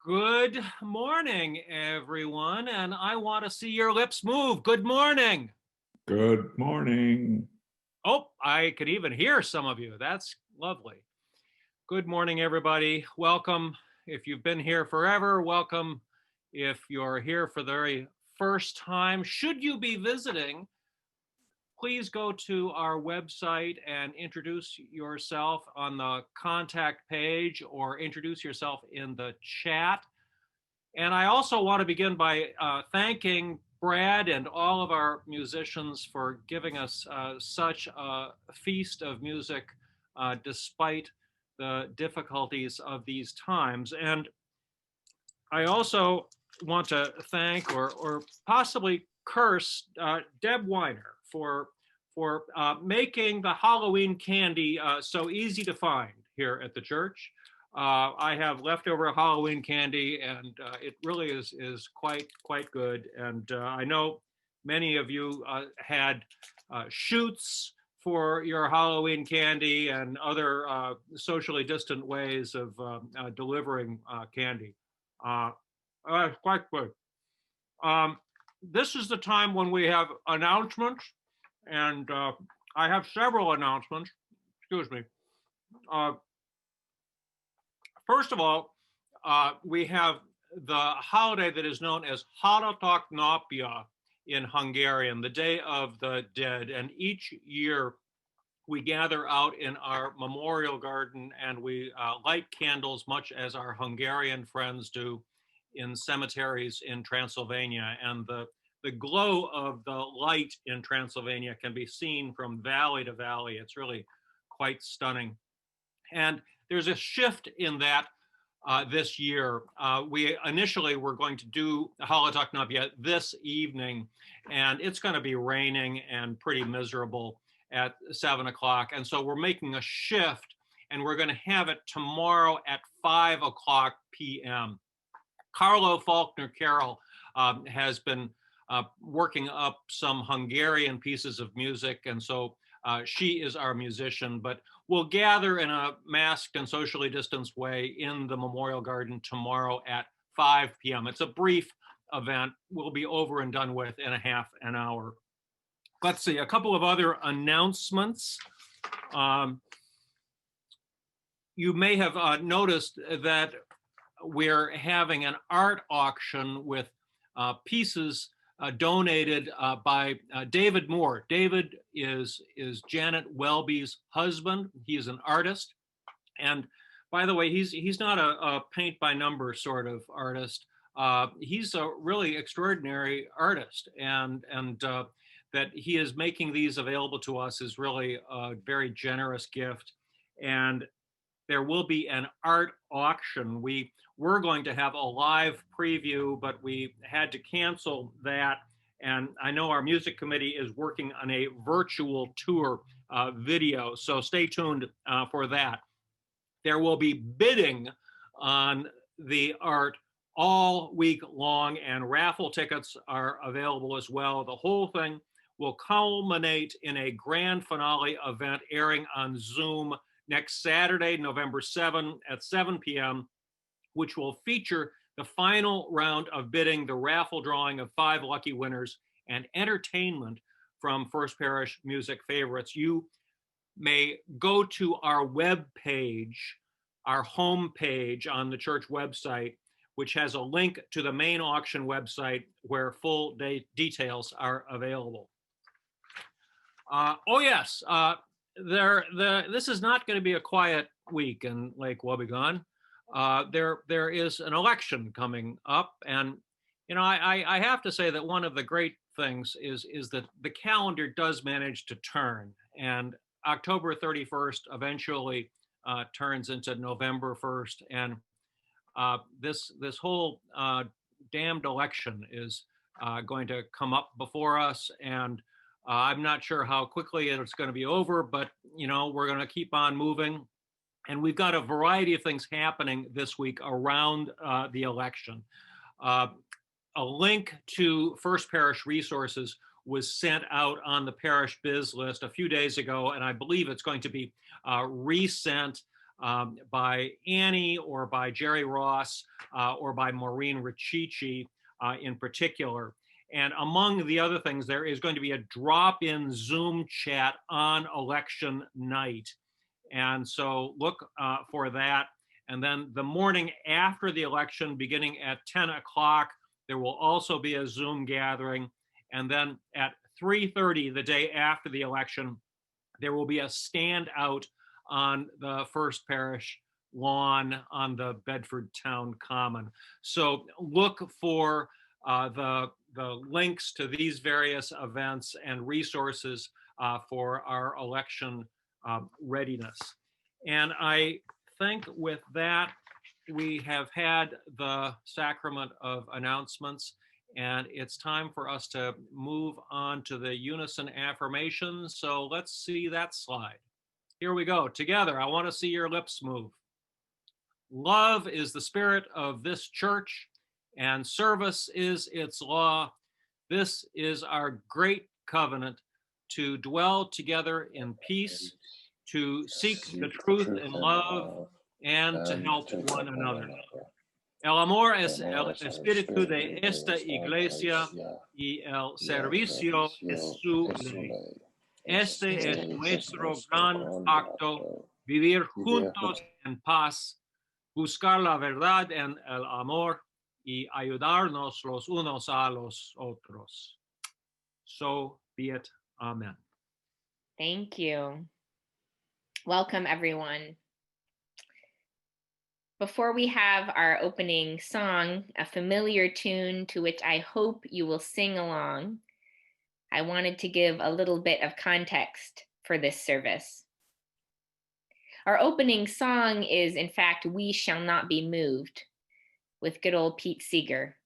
Good morning, everyone, and I want to see your lips move. Good morning. Good morning. Oh, I could even hear some of you. That's lovely. Good morning, everybody. Welcome. If you've been here forever, welcome. If you're here for the very first time, should you be visiting, please go to our website and introduce yourself on the contact page or introduce yourself in the chat. And I also want to begin by thanking Brad and all of our musicians for giving us such a feast of music despite the difficulties of these times. And I also want to thank or possibly curse Deb Weiner for making the Halloween candy so easy to find here at the church. I have leftover Halloween candy, and it really is quite good. And I know many of you had shoots for your Halloween candy and other socially distant ways of delivering candy. Quite good. This is the time when we have announcements, and I have several announcements. Excuse me. Uh, First of all, we have the holiday that is known as Halatak Napja in Hungarian, the Day of the Dead. And each year we gather out in our memorial garden and we light candles, much as our Hungarian friends do in cemeteries in Transylvania. And the glow of the light in Transylvania can be seen from valley to valley. It's really quite stunning. And there's a shift in that this year. We initially were going to do Halatak Napja this evening, and it's going to be raining and pretty miserable at 7 o'clock. And so we're making a shift, and we're going to have it tomorrow at 5 o'clock p.m. Carlo Faulkner Carroll has been working up some Hungarian pieces of music, and so she is our musician, but we'll gather in a masked and socially distanced way in the Memorial Garden tomorrow at 5 p.m. It's a brief event. We'll be over and done with in a half an hour. Let's see, a couple of other announcements. You may have noticed that we're having an art auction with pieces donated by David Moore. David is Janet Welby's husband. He is an artist. And by the way, he's not a paint by number sort of artist. He's a really extraordinary artist. And that he is making these available to us is really a very generous gift. And there will be an art auction. We were going to have a live preview, but we had to cancel that. And I know our music committee is working on a virtual tour video, so stay tuned for that. There will be bidding on the art all week long, and raffle tickets are available as well. The whole thing will culminate in a grand finale event airing on Zoom next Saturday, November 7 at 7 p.m., which will feature the final round of bidding, the raffle drawing of 5 lucky winners, and entertainment from First Parish music favorites. You may go to our web page, our home page on the church website, which has a link to the main auction website where full details are available. Oh yes, this is not going to be a quiet week in Lake Wobegon. There is an election coming up, and you know I have to say that one of the great things is that the calendar does manage to turn, and October 31st eventually turns into November 1st, and this whole damned election is going to come up before us, and I'm not sure how quickly it's going to be over, but you know we're going to keep on moving. And we've got a variety of things happening this week around the election. A link to First Parish resources was sent out on the parish biz list a few days ago, and I believe it's going to be resent by Annie or by Jerry Ross or by Maureen Riccici in particular. And among the other things, there is going to be a drop-in Zoom chat on election night. And so look for that. And then the morning after the election, beginning at 10 o'clock, there will also be a Zoom gathering. And then at 3:30, the day after the election, there will be a stand out on the First Parish lawn on the Bedford Town Common. So look for the links to these various events and resources for our election readiness. And I think with that, we have had the sacrament of announcements, and it's time for us to move on to the unison affirmations. So let's see that slide. Here we go. Together, I want to see your lips move. Love is the spirit of this church, and service is its law. This is our great covenant to dwell together in peace, to seek the truth in love, and to help one another. El amor es el espíritu de esta iglesia y el servicio es su ley. Este es nuestro gran pacto, vivir juntos en paz, buscar la verdad en el amor y ayudarnos los unos a los otros. So be it. Amen. Thank you. Welcome, everyone. Before we have our opening song, a familiar tune to which I hope you will sing along, I wanted to give a little bit of context for this service. Our opening song is, in fact, We Shall Not Be Moved, with good old Pete Seeger.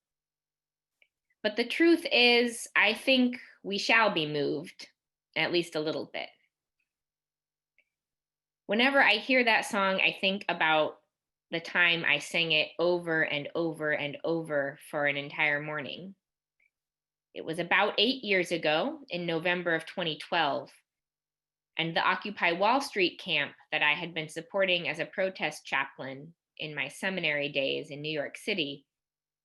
But the truth is, I think we shall be moved, at least a little bit. Whenever I hear that song, I think about the time I sang it over and over and over for an entire morning. It was about 8 years ago in November of 2012, and the Occupy Wall Street camp that I had been supporting as a protest chaplain in my seminary days in New York City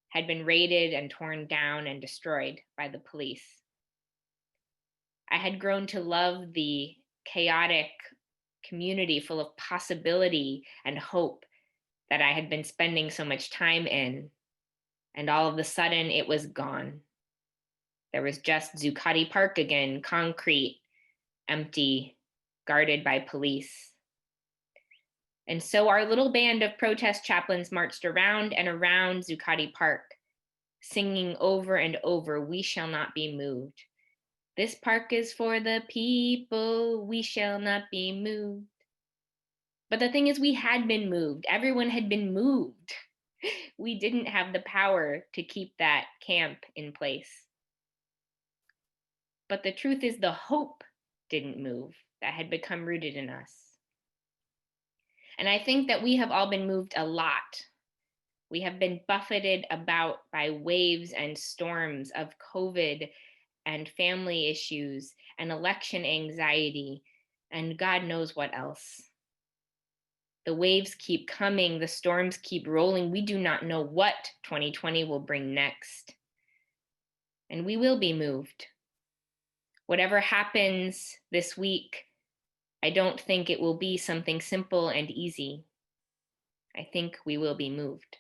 had been raided and torn down and destroyed by the police. I had grown to love the chaotic community full of possibility and hope that I had been spending so much time in, and all of a sudden it was gone. There was just Zuccotti Park again, concrete, empty, guarded by police. And so our little band of protest chaplains marched around and around Zuccotti Park, singing over and over, we shall not be moved. This park is for the people, we shall not be moved. But the thing is, we had been moved. Everyone had been moved. We didn't have the power to keep that camp in place. But the truth is, the hope didn't move that had become rooted in us. And I think that we have all been moved a lot. We have been buffeted about by waves and storms of COVID and family issues and election anxiety and God knows what else. The waves keep coming, the storms keep rolling. We do not know what 2020 will bring next. And we will be moved. Whatever happens this week, I don't think it will be something simple and easy. I think we will be moved.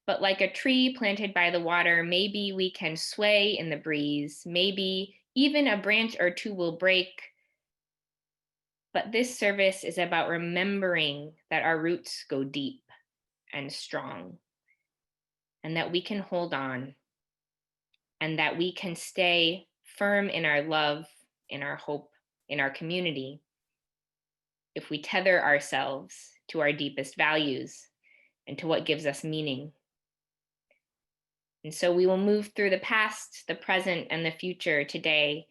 But like a tree planted by the water, maybe we can sway in the breeze. Maybe even a branch or two will break. But this service is about remembering that our roots go deep and strong, and that we can hold on, and that we can stay firm in our love, in our hope, in our community, if we tether ourselves to our deepest values and to what gives us meaning. And so we will move through the past, the present, and the future today,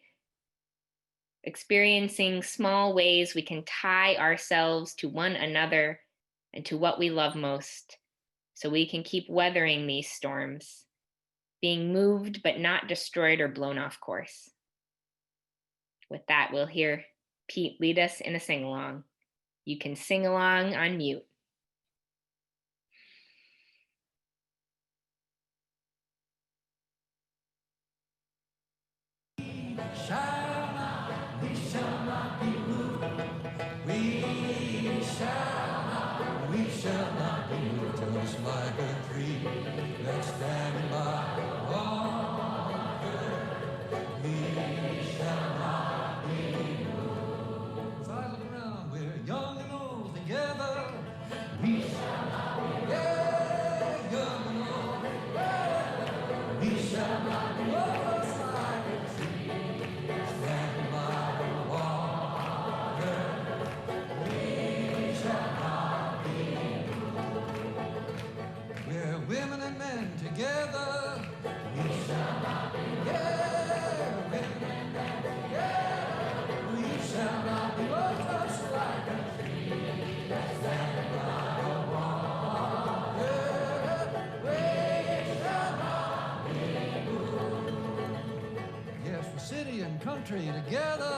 experiencing small ways we can tie ourselves to one another and to what we love most, so we can keep weathering these storms, being moved but not destroyed or blown off course. With that, we'll hear Pete lead us in a sing-along. You can sing along on mute. We shall not be moved, just like a tree that's standing by the water. We shall not be moved. As I look around, we're young and old together. We shall not be moved. Yeah, young and old together. We shall not be moved, just like a tree standing by the water. We shall not be moved. We're women and men together. We shall not be moved. Yeah, women and men together. We shall not be moved, just like a tree that's standing by the water. We shall not be moved. Yes, for city and country together.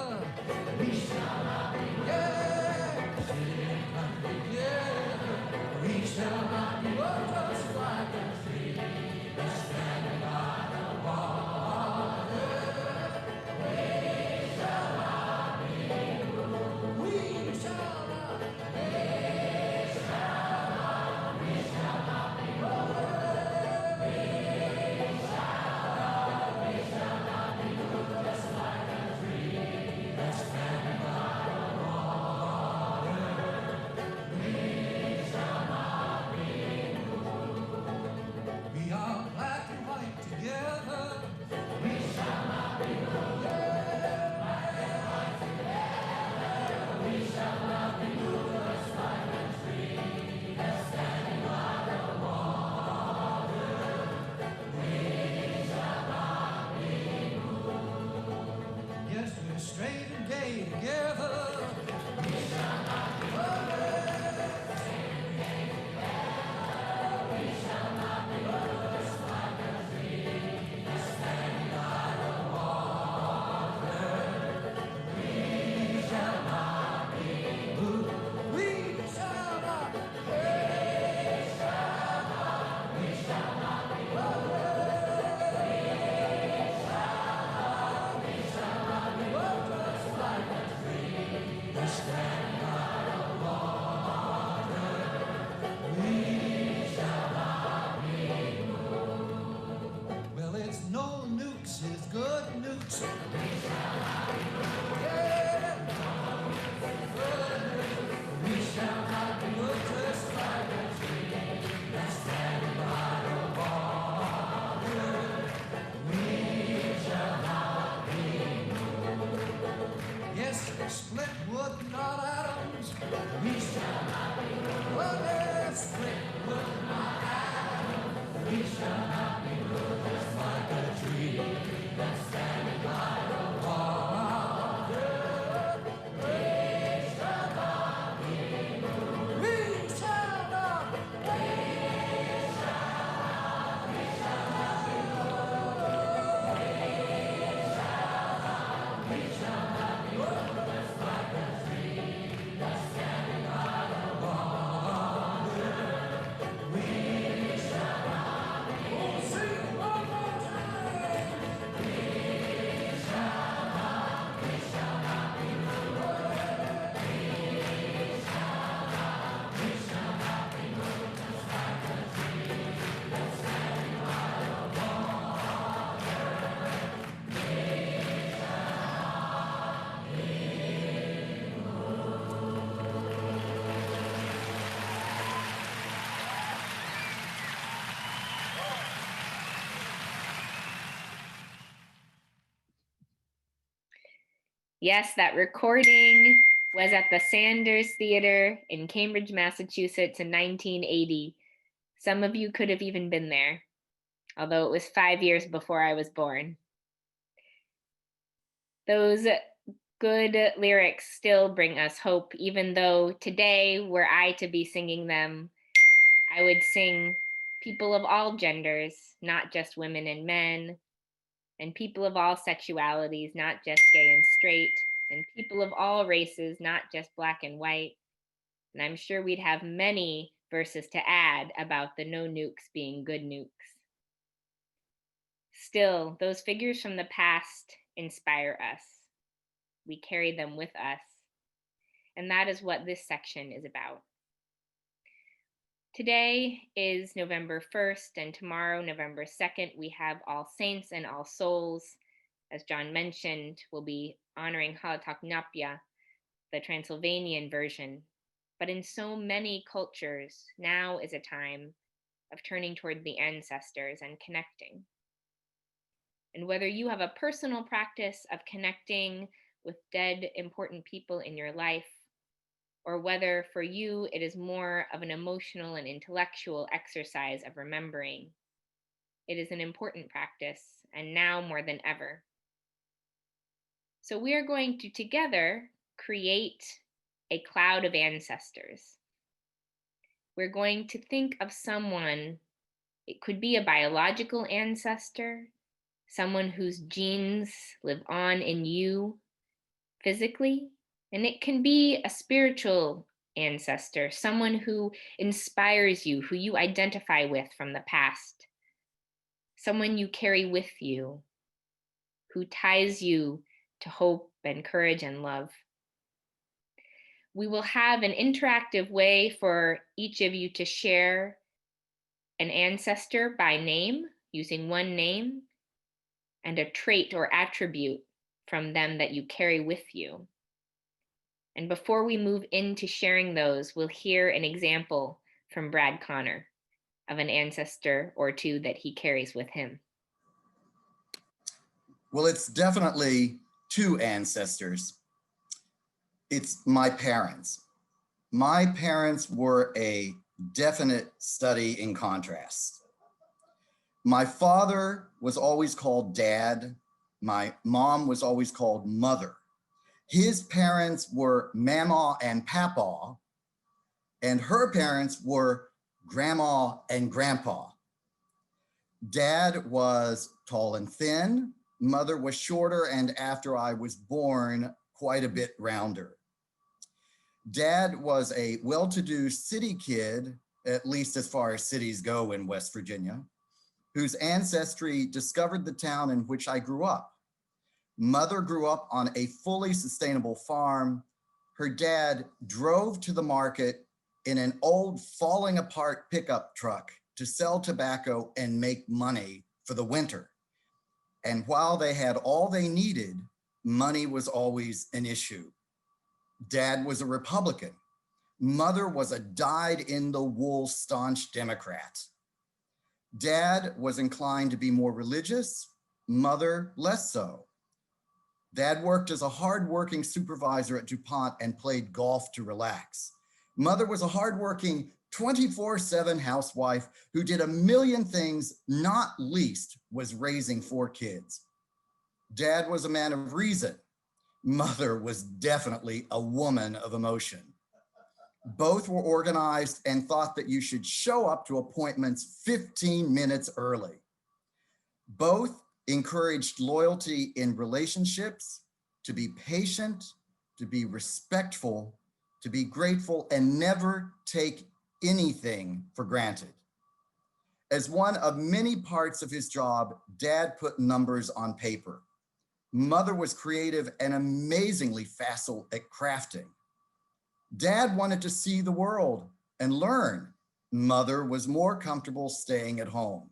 We shall not be moved. Yeah, city and country together. We shall not be moved, just like a tree that's standing by the water. We shall not be moved. We shall not. We shall not be moved. We shall not be moved, just like a tree that's standing by the water. We shall not be moved. We are black and white together. We shall not be moved. Yeah, black and white together. We shall not be moved, just like a tree that's standing by the water. We shall not be moved. Yes, we're straight and gay together. We shall not be moved. We shall not be moved, just like a tree that's standing by the water. We shall not be moved. We shall not. We shall not. We shall not be moved. We shall not be moved, just like a tree that's standing by the water. We shall not be moved. Well, it's no nukes, it's good nukes. We shall not be moved. Yeah, good nukes. We shall not be moved, just like a tree that's standing by the water. We shall not be moved. Yes, split wood, not atoms. We shall not be moved. Well, yes, split wood, not atoms. We shall not be moved, just like a tree that's standing by the water. We shall not be moved. We shall not. We shall not. We shall not be moved. We shall not be moved, just like a tree that's standing by the water. We shall not be moved. Oh, sing it one more time. We shall not. We shall not be moved. We shall not. We shall not be moved, just like a tree that's standing by the water. We shall not be Yes, that recording was at the Sanders Theater in Cambridge, Massachusetts in 1980. Some of you could have even been there, although it was 5 years before I was born. Those good lyrics still bring us hope, even though today, were I to be singing them, I would sing people of all genders, not just women and men, and people of all sexualities, not just gay and straight, and people of all races, not just black and white, And I'm sure we'd have many verses to add about the no nukes being good nukes. Still, those figures from the past inspire us. We carry them with us. And that is what this section is about. Today is November 1st, and tomorrow, November 2nd, we have All Saints and All Souls. As John mentioned, we'll be honoring Halatoknapia, the Transylvanian version. But in so many cultures, now is a time of turning toward the ancestors and connecting. And whether you have a personal practice of connecting with dead, important people in your life, or whether for you it is more of an emotional and intellectual exercise of remembering, it is an important practice, and now more than ever. So we are going to together create a cloud of ancestors. We're going to think of someone, it could be a biological ancestor, someone whose genes live on in you physically, and it can be a spiritual ancestor, someone who inspires you, who you identify with from the past, someone you carry with you, who ties you to hope and courage and love. We will have an interactive way for each of you to share an ancestor by name, using one name, and a trait or attribute from them that you carry with you. And before we move into sharing those, we'll hear an example from Brad Connor of an ancestor or two that he carries with him. Well, it's definitely two ancestors. It's my parents. My parents were a definite study in contrast. My father was always called Dad. My mom was always called Mother. His parents were Mama and Papa, and her parents were Grandma and Grandpa. Dad was tall and thin. Mother was shorter, and after I was born, quite a bit rounder. Dad was a well-to-do city kid, at least as far as cities go in West Virginia, whose ancestry discovered the town in which I grew up. Mother grew up on a fully sustainable farm. Her dad drove to the market in an old falling apart pickup truck to sell tobacco and make money for the winter. And while they had all they needed, money was always an issue. Dad was a Republican. Mother was a dyed-in-the-wool staunch Democrat. Dad was inclined to be more religious, Mother less so. Dad worked as a hardworking supervisor at DuPont and played golf to relax. Mother was a hardworking 24/7 housewife who did a million things, not least was raising 4 kids. Dad was a man of reason. Mother was definitely a woman of emotion. Both were organized and thought that you should show up to appointments 15 minutes early. Both encouraged loyalty in relationships, to be patient, to be respectful, to be grateful, and never take anything for granted. As one of many parts of his job, Dad put numbers on paper. Mother was creative and amazingly facile at crafting. Dad wanted to see the world and learn. Mother was more comfortable staying at home.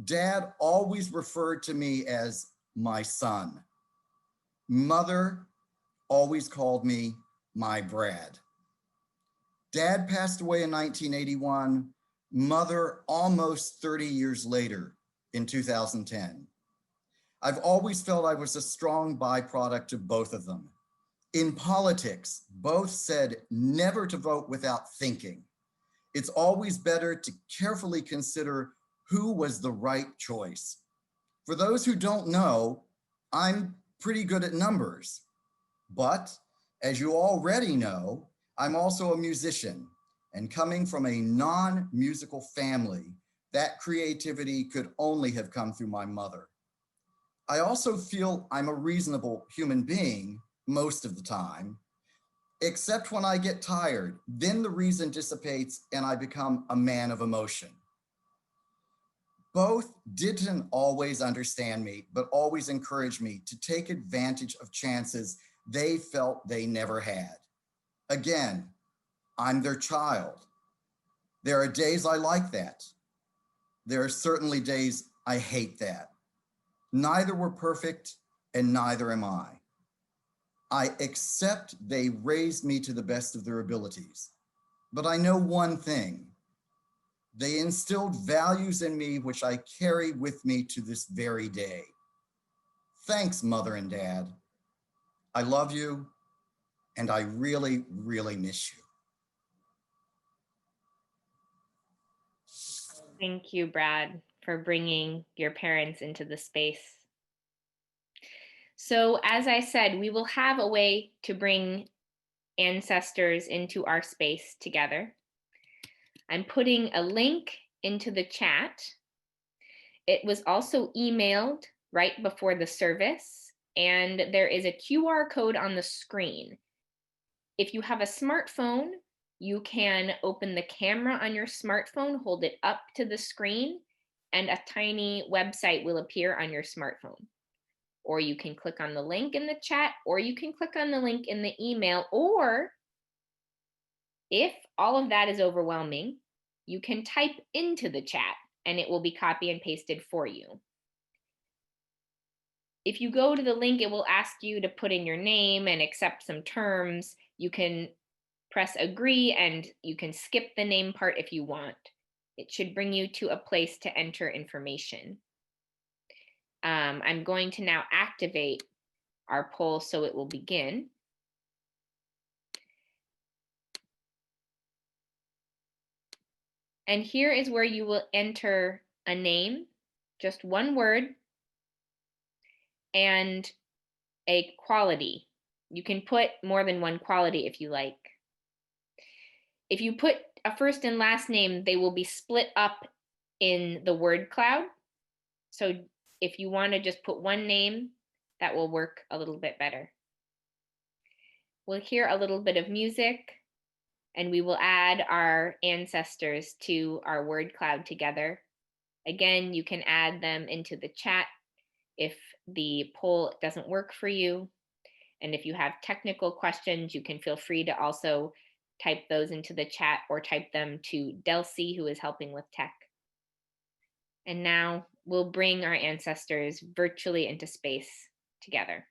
Dad always referred to me as my son. Mother always called me my Brad. Dad passed away in 1981, Mother almost 30 years later in 2010. I've always felt I was a strong byproduct of both of them. In politics, both said never to vote without thinking. It's always better to carefully consider who was the right choice. For those who don't know, I'm pretty good at numbers. But as you already know, I'm also a musician, and coming from a non-musical family, that creativity could only have come through my mother. I also feel I'm a reasonable human being most of the time. except when I get tired. Then the reason dissipates and I become a man of emotion. Both didn't always understand me, but always encouraged me to take advantage of chances they felt they never had. Again, I'm their child. There are days I like that. There are certainly days I hate that. Neither were perfect, and neither am I. I accept they raised me to the best of their abilities. But I know one thing. They instilled values in me which I carry with me to this very day. Thanks, Mother and Dad. I love you, and I really, really miss you. Thank you, Brad, for bringing your parents into the space. So, as I said, we will have a way to bring ancestors into our space together. I'm putting a link into the chat. It was also emailed right before the service, and there is a QR code on the screen. If you have a smartphone, you can open the camera on your smartphone, hold it up to the screen, and a tiny website will appear on your smartphone. Or you can click on the link in the chat, or you can click on the link in the email, or if all of that is overwhelming, you can type into the chat and it will be copy and pasted for you. If you go to the link, it will ask you to put in your name and accept some terms. You can press agree and you can skip the name part if you want. It should bring you to a place to enter information. I'm going to now activate our poll so it will begin. And here is where you will enter a name, just one word, and a quality. You can put more than one quality if you like. If you put a first and last name, they will be split up in the word cloud. So if you want to just put one name, that will work a little bit better. We'll hear a little bit of music, and we will add our ancestors to our word cloud together. Again, you can add them into the chat if the poll doesn't work for you. And if you have technical questions, you can feel free to also type those into the chat or type them to Delcy, who is helping with tech. And now we'll bring our ancestors virtually into space together.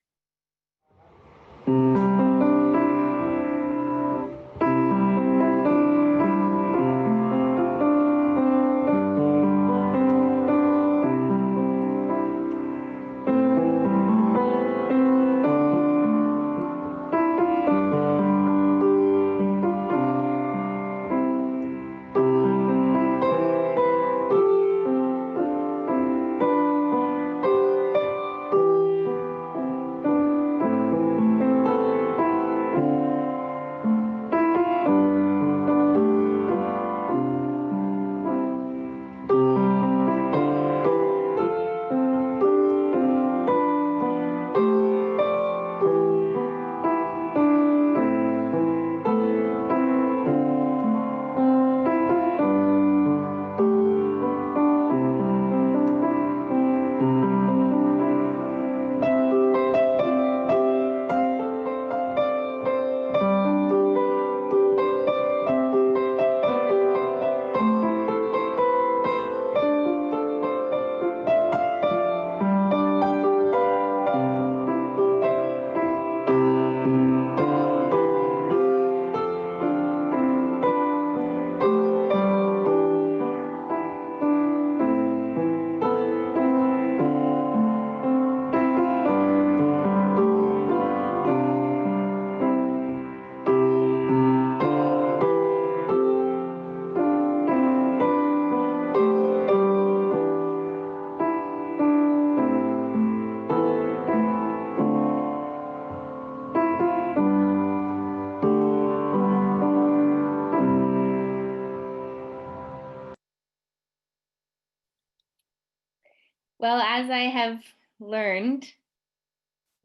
Well, as I have learned,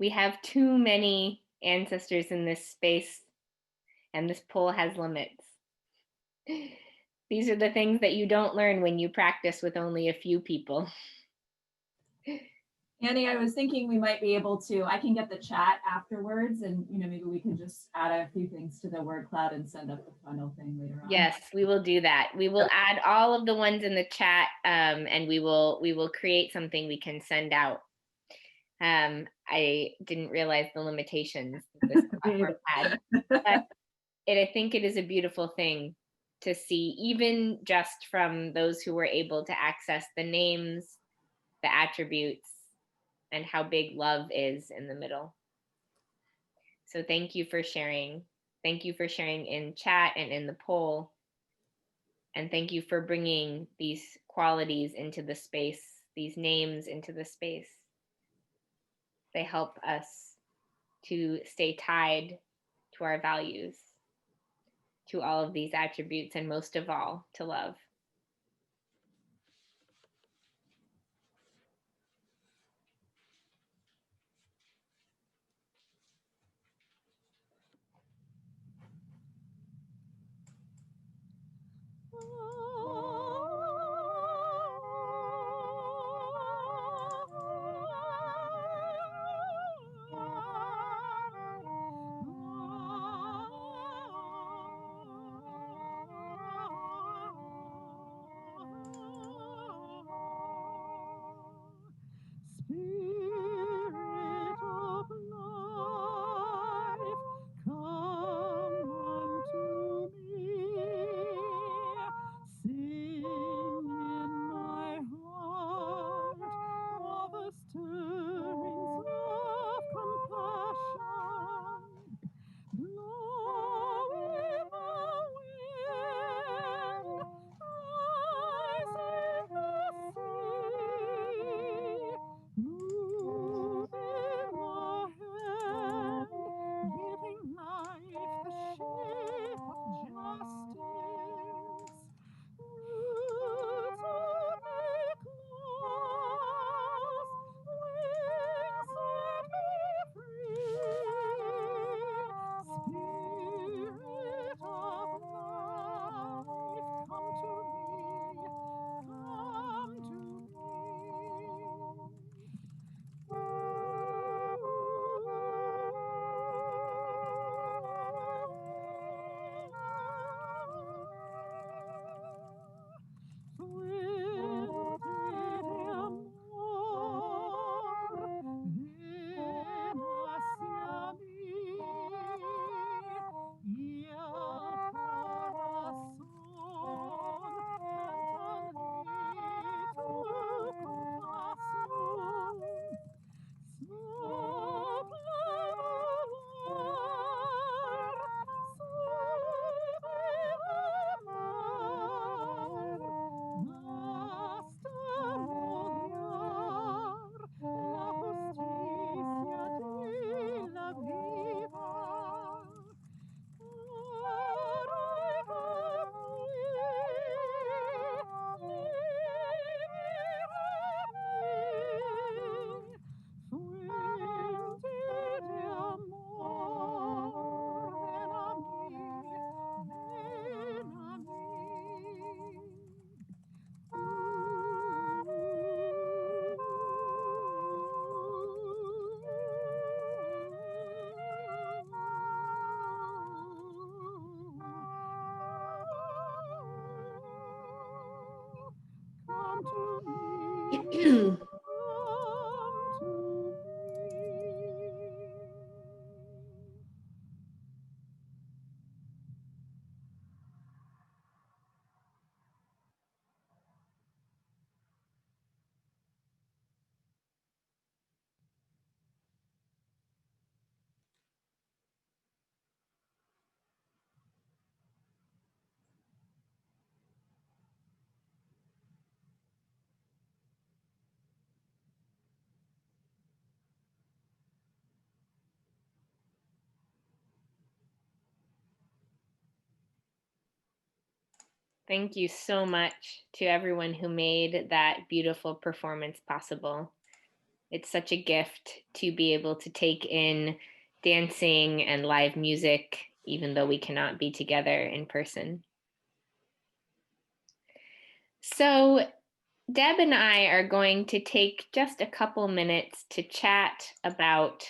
we have too many ancestors in this space And this poll has limits. These are the things that you don't learn when you practice with only a few people. Annie, I was thinking we might be able to, I can get the chat afterwards and, maybe we can just add a few things to the word cloud and send up the final thing later on. Yes, we will do that. We will add all of the ones in the chat, and we will create something we can send out. I didn't realize the limitations this platform had, but I think it is a beautiful thing to see, even just from those who were able to access the names, the attributes, and how big love is in the middle. So thank you for sharing. Thank you for sharing in chat and in the poll. And thank you for bringing these qualities into the space, these names into the space. They help us to stay tied to our values, to all of these attributes, and most of all, to love. Spirit of life, come unto me. Sing in my heart all the stirrings of compassion. Blow in the wind, rise in the sea. Move in the hand, giving life the shape of justice. Roots that make laws, wings set me free. Spirit of life, come to me, come to me. Thank you so much to everyone who made that beautiful performance possible. It's such a gift to be able to take in dancing and live music even though we cannot be together in person. So Deb and I are going to take just a couple minutes to chat about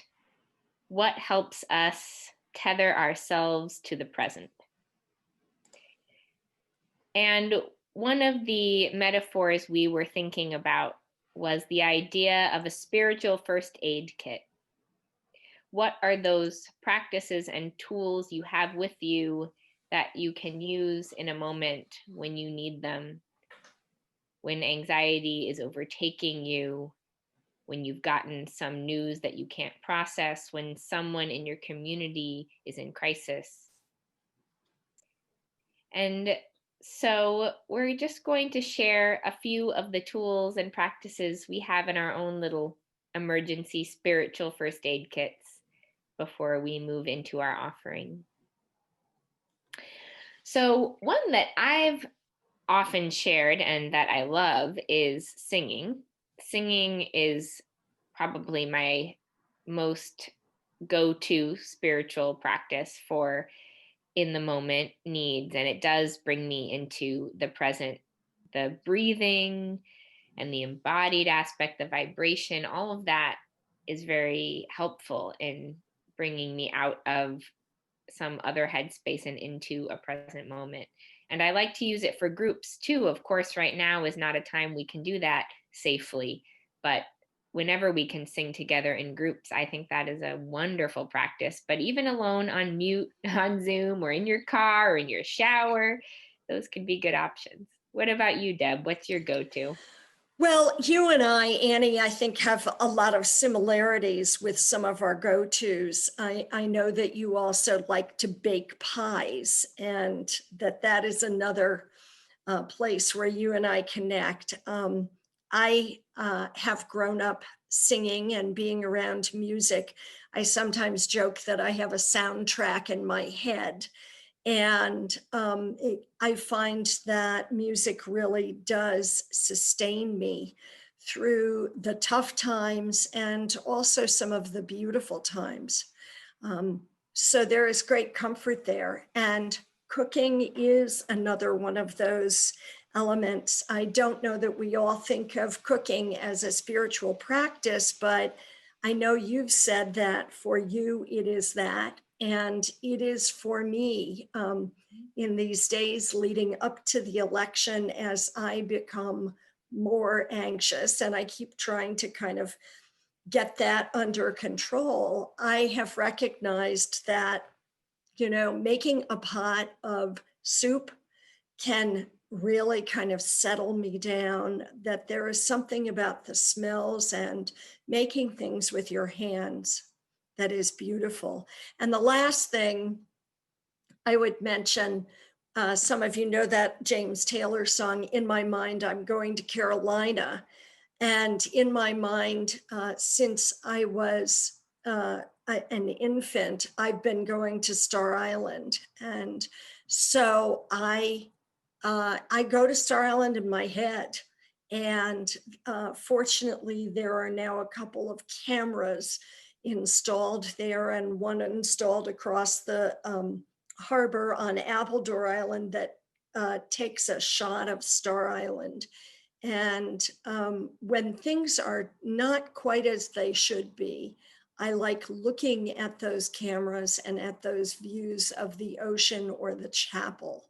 what helps us tether ourselves to the present. And one of the metaphors we were thinking about was the idea of a spiritual first aid kit. What are those practices and tools you have with you that you can use in a moment when you need them, when anxiety is overtaking you, when you've gotten some news that you can't process, when someone in your community is in crisis? And so we're just going to share a few of the tools and practices we have in our own little emergency spiritual first aid kits before we move into our offering. So one that I've often shared and that I love is singing. Singing is probably my most go-to spiritual practice for in the moment needs, and it does bring me into the present. The breathing and the embodied aspect, the vibration, all of that is very helpful in bringing me out of some other headspace and into a present moment. And I like to use it for groups too. Of course, right now is not a time we can do that safely, but whenever we can sing together in groups, I think that is a wonderful practice. But even alone on mute on Zoom or in your car or in your shower, those can be good options. What about you, Deb? What's your go-to? Well, you and I, Annie, I think have a lot of similarities with some of our go-tos. I know that you also like to bake pies, and that is another place where you and I connect. I have grown up singing and being around music. I sometimes joke that I have a soundtrack in my head. And I find that music really does sustain me through the tough times and also some of the beautiful times. So there is great comfort there. And cooking is another one of those elements. I don't know that we all think of cooking as a spiritual practice, but I know you've said that for you, it is that. And it is for me in these days leading up to the election as I become more anxious and I keep trying to kind of get that under control. I have recognized that, you know, making a pot of soup can really kind of settle me down, that there is something about the smells and making things with your hands that is beautiful. And the last thing I would mention, some of you know that James Taylor song, In My Mind, I'm Going to Carolina. And in my mind, since I was an infant, I've been going to Star Island. And so I go to Star Island in my head. And fortunately, there are now a couple of cameras installed there and one installed across the harbor on Appledore Island that takes a shot of Star Island. And when things are not quite as they should be, I like looking at those cameras and at those views of the ocean or the chapel.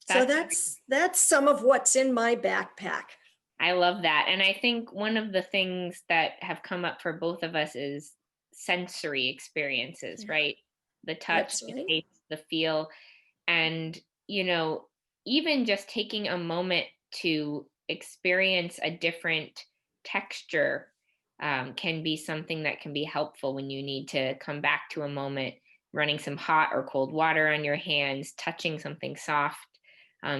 So that's some of what's in my backpack. I love that. And I think one of the things that have come up for both of us is sensory experiences, right? The touch, That's the right. taste, the feel. And, you know, even just taking a moment to experience a different texture can be something that can be helpful when you need to come back to a moment, running some hot or cold water on your hands, touching something soft.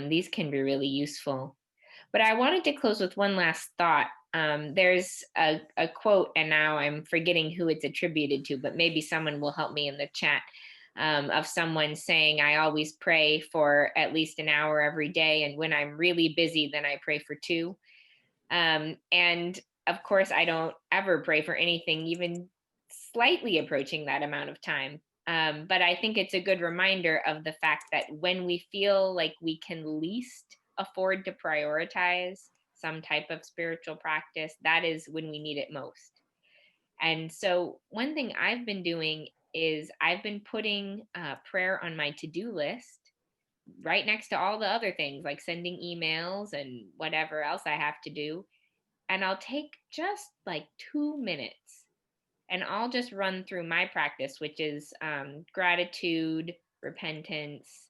These can be really useful. But I wanted to close with one last thought. There's a quote, and now I'm forgetting who it's attributed to, but maybe someone will help me in the chat, of someone saying, I always pray for at least an hour every day. And when I'm really busy, then I pray for 2. And of course, I don't ever pray for anything even slightly approaching that amount of time. But I think it's a good reminder of the fact that when we feel like we can least afford to prioritize some type of spiritual practice, that is when we need it most. And so one thing I've been doing is I've been putting prayer on my to-do list right next to all the other things like sending emails and whatever else I have to do. And I'll take just like 2 minutes and I'll just run through my practice, which is gratitude, repentance,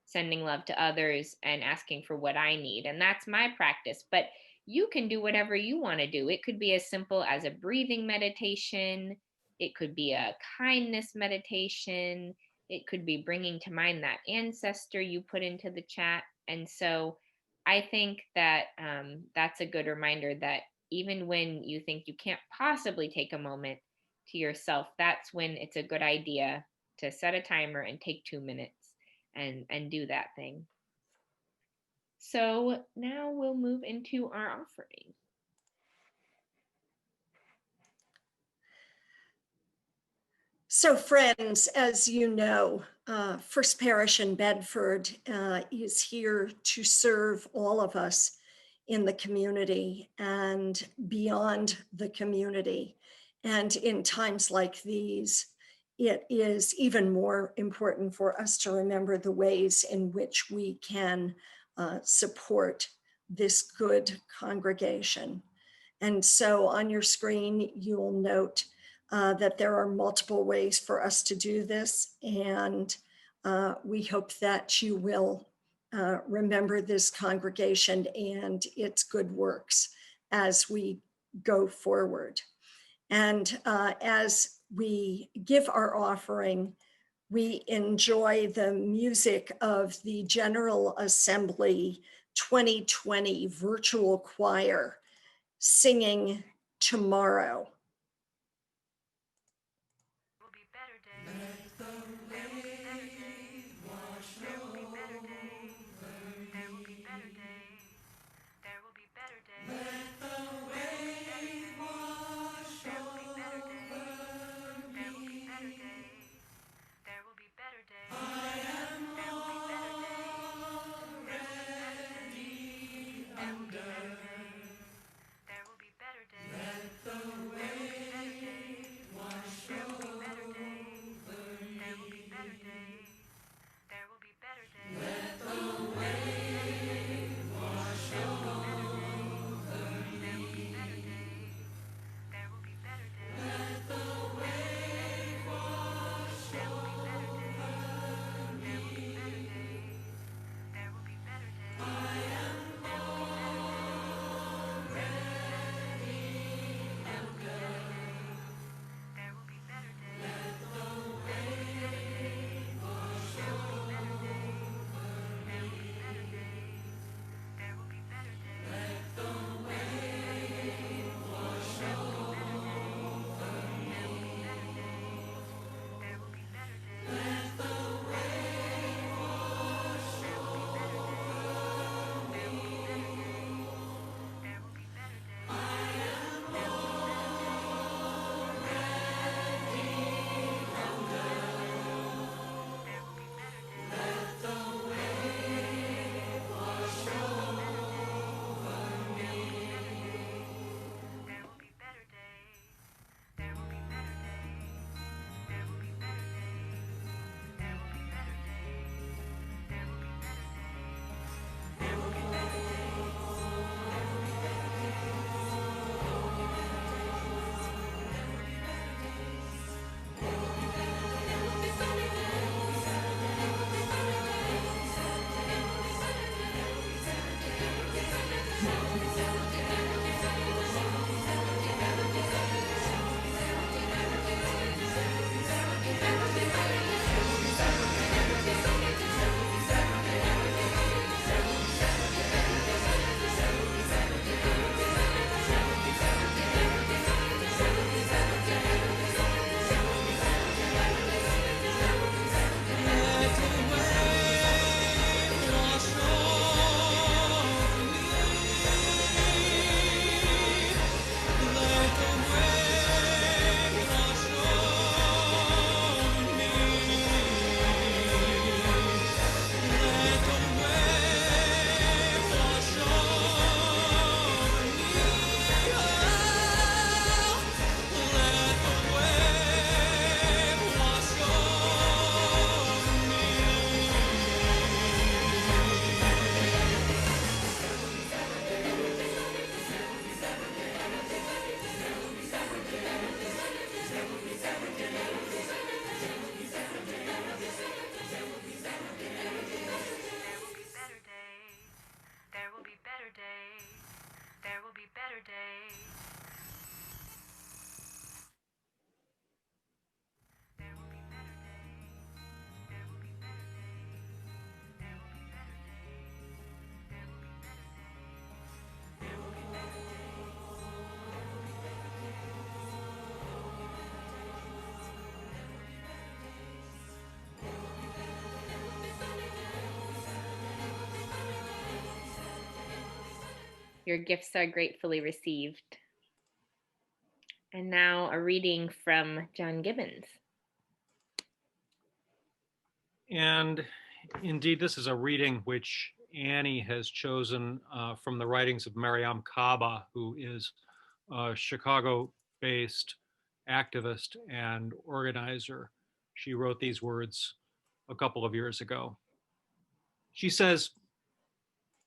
sending love to others, and asking for what I need. And that's my practice. But you can do whatever you want to do. It could be as simple as a breathing meditation, it could be a kindness meditation, it could be bringing to mind that ancestor you put into the chat. And so I think that that's a good reminder that even when you think you can't possibly take a moment to yourself, that's when it's a good idea to set a timer and take 2 minutes and do that thing. So now we'll move into our offering. So friends, as you know, First Parish in Bedford is here to serve all of us in the community and beyond the community. And in times like these, it is even more important for us to remember the ways in which we can support this good congregation. And so on your screen, you'll note that there are multiple ways for us to do this. And we hope that you will remember this congregation and its good works as we go forward. And as we give our offering, we enjoy the music of the General Assembly 2020 virtual choir singing Tomorrow. Let the better days. There will be better days. There will be better days. There will be better days. There will be better days. There will be better days. There will be better days. Your gifts are gratefully received. And now a reading from John Gibbons. And indeed, this is a reading which Annie has chosen from the writings of Mariam Kaba, who is a Chicago-based activist and organizer. She wrote these words a couple of years ago. She says,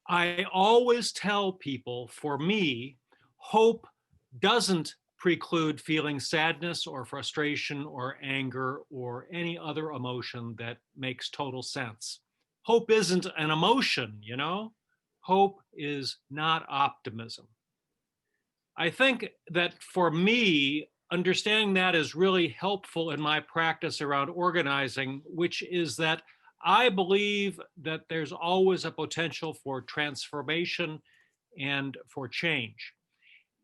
I always tell people, for me, hope doesn't preclude feeling sadness or frustration or anger or any other emotion that makes total sense. Hope isn't an emotion, you know? Hope is not optimism. I think that for me, understanding that is really helpful in my practice around organizing, which is that I believe that there's always a potential for transformation and for change.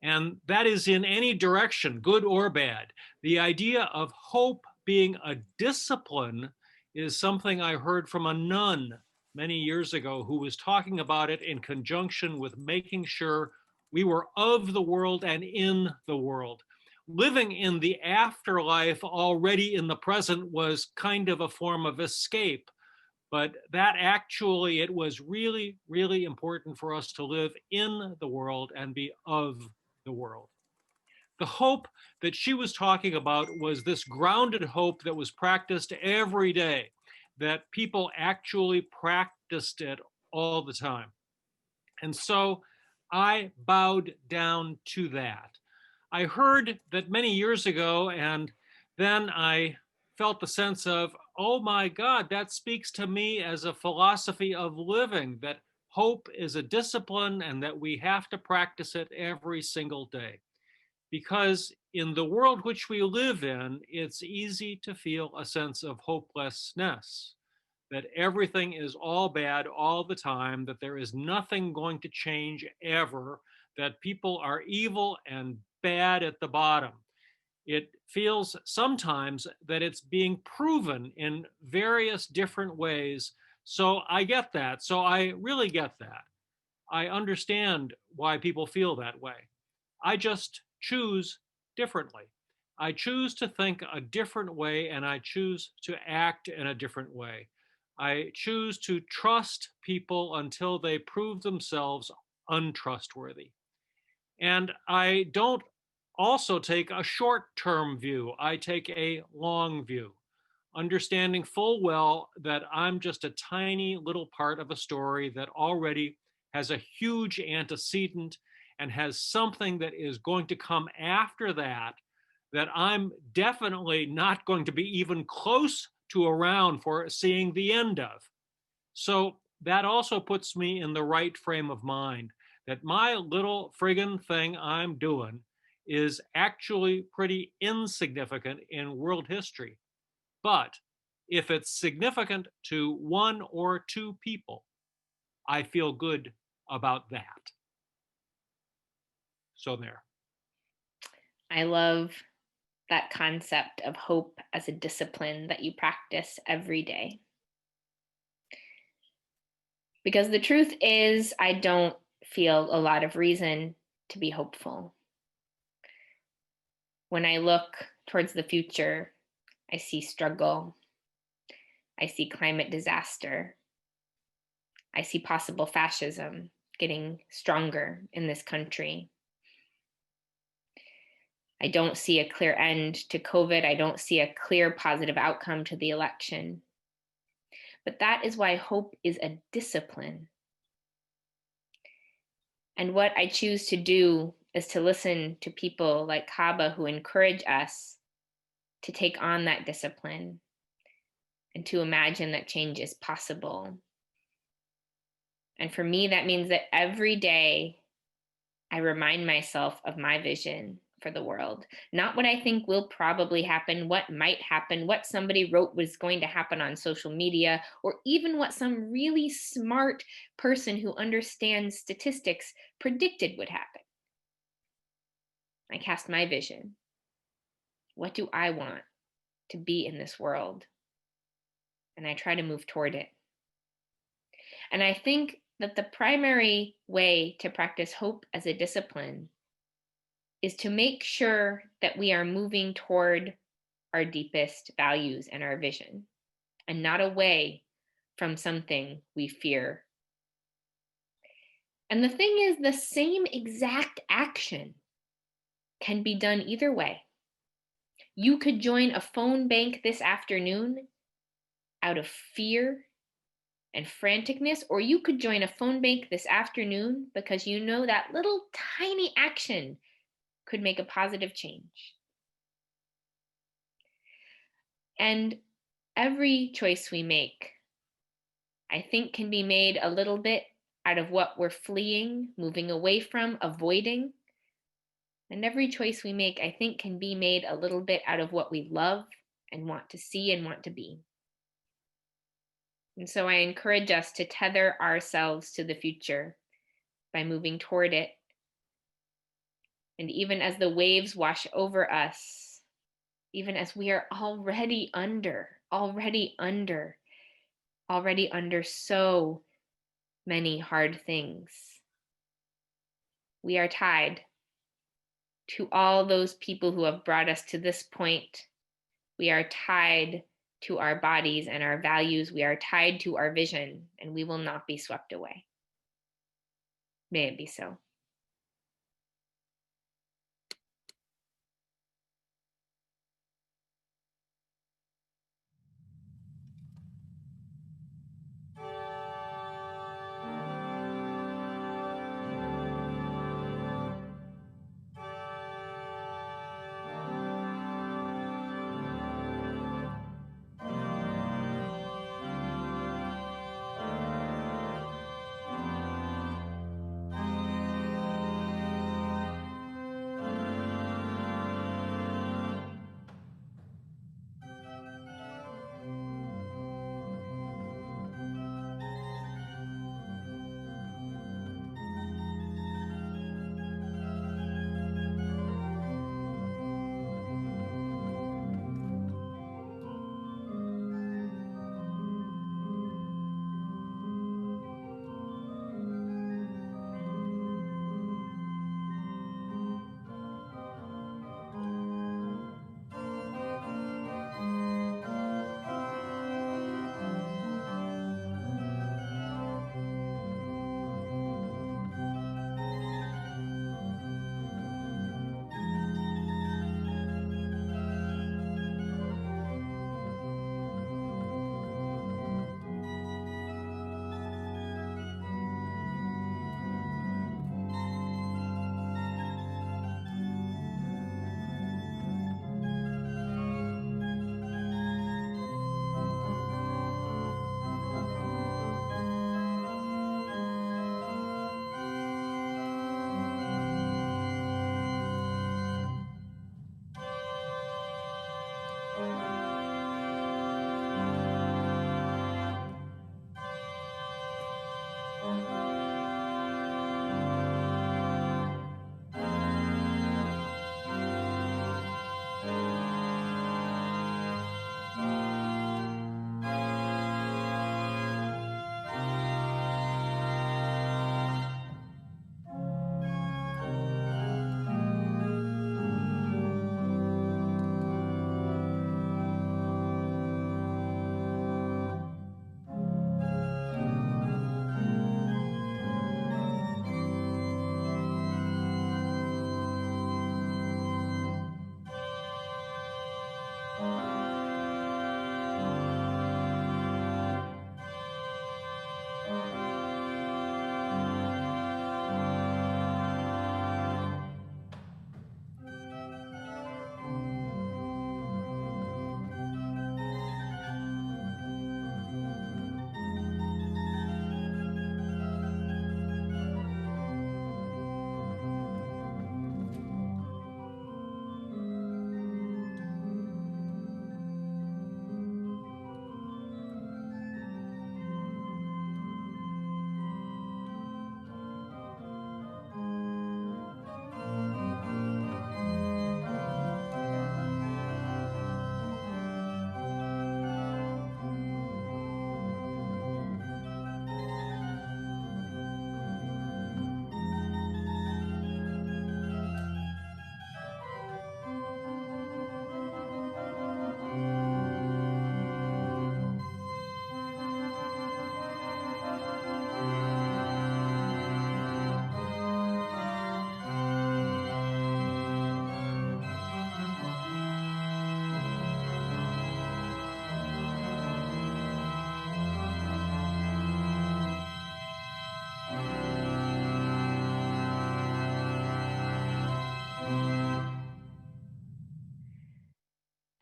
And that is in any direction, good or bad. The idea of hope being a discipline is something I heard from a nun many years ago who was talking about it in conjunction with making sure we were of the world and in the world. Living in the afterlife already in the present was kind of a form of escape. But that actually, it was really, really important for us to live in the world and be of the world. The hope that she was talking about was this grounded hope that was practiced every day, that people actually practiced it all the time. And so I bowed down to that. I heard that many years ago, and then I felt the sense of, oh my God, that speaks to me as a philosophy of living, that hope is a discipline and that we have to practice it every single day. Because in the world which we live in, it's easy to feel a sense of hopelessness, that everything is all bad all the time, that there is nothing going to change ever, that people are evil and bad at the bottom. It feels sometimes that it's being proven in various different ways. So I get that. So I really get that. I understand why people feel that way. I just choose differently. I choose to think a different way and I choose to act in a different way. I choose to trust people until they prove themselves untrustworthy. And I don't also take a short-term view. I take a long view, understanding full well that I'm just a tiny little part of a story that already has a huge antecedent and has something that is going to come after that, that I'm definitely not going to be even close to around for seeing the end of. So that also puts me in the right frame of mind, that my little friggin' thing I'm doing is actually pretty insignificant in world history. But if it's significant to one or two people, I feel good about that. So there. I love that concept of hope as a discipline that you practice every day. Because the truth is, I don't feel a lot of reason to be hopeful. When I look towards the future, I see struggle. I see climate disaster. I see possible fascism getting stronger in this country. I don't see a clear end to COVID. I don't see a clear positive outcome to the election. But that is why hope is a discipline. And what I choose to do is to listen to people like Kaba who encourage us to take on that discipline and to imagine that change is possible. And for me, that means that every day I I remind myself of my vision for the world, not what I think will probably happen, what might happen, what somebody wrote was going to happen on social media, or even what some really smart person who understands statistics predicted would happen. I cast my vision. What do I want to be in this world? And I try to move toward it. And I think that the primary way to practice hope as a discipline is to make sure that we are moving toward our deepest values and our vision, and not away from something we fear. And the thing is, the same exact action can be done either way. You could join a phone bank this afternoon out of fear and franticness, or you could join a phone bank this afternoon because you know that little tiny action could make a positive change. And every choice we make, I think, can be made a little bit out of what we're fleeing, moving away from, avoiding. And every choice we make, I think, can be made a little bit out of what we love and want to see and want to be. And so I encourage us to tether ourselves to the future by moving toward it. And even as the waves wash over us, even as we are already under so many hard things, we are tied to all those people who have brought us to this point. We are tied to our bodies and our values. We are tied to our vision, and we will not be swept away. May it be so.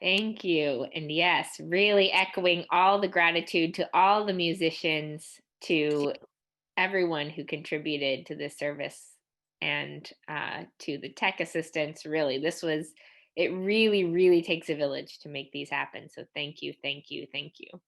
Thank you. And yes, really echoing all the gratitude to all the musicians, to everyone who contributed to this service, and to the tech assistants. Really, it really, really takes a village to make these happen. So thank you, thank you, thank you.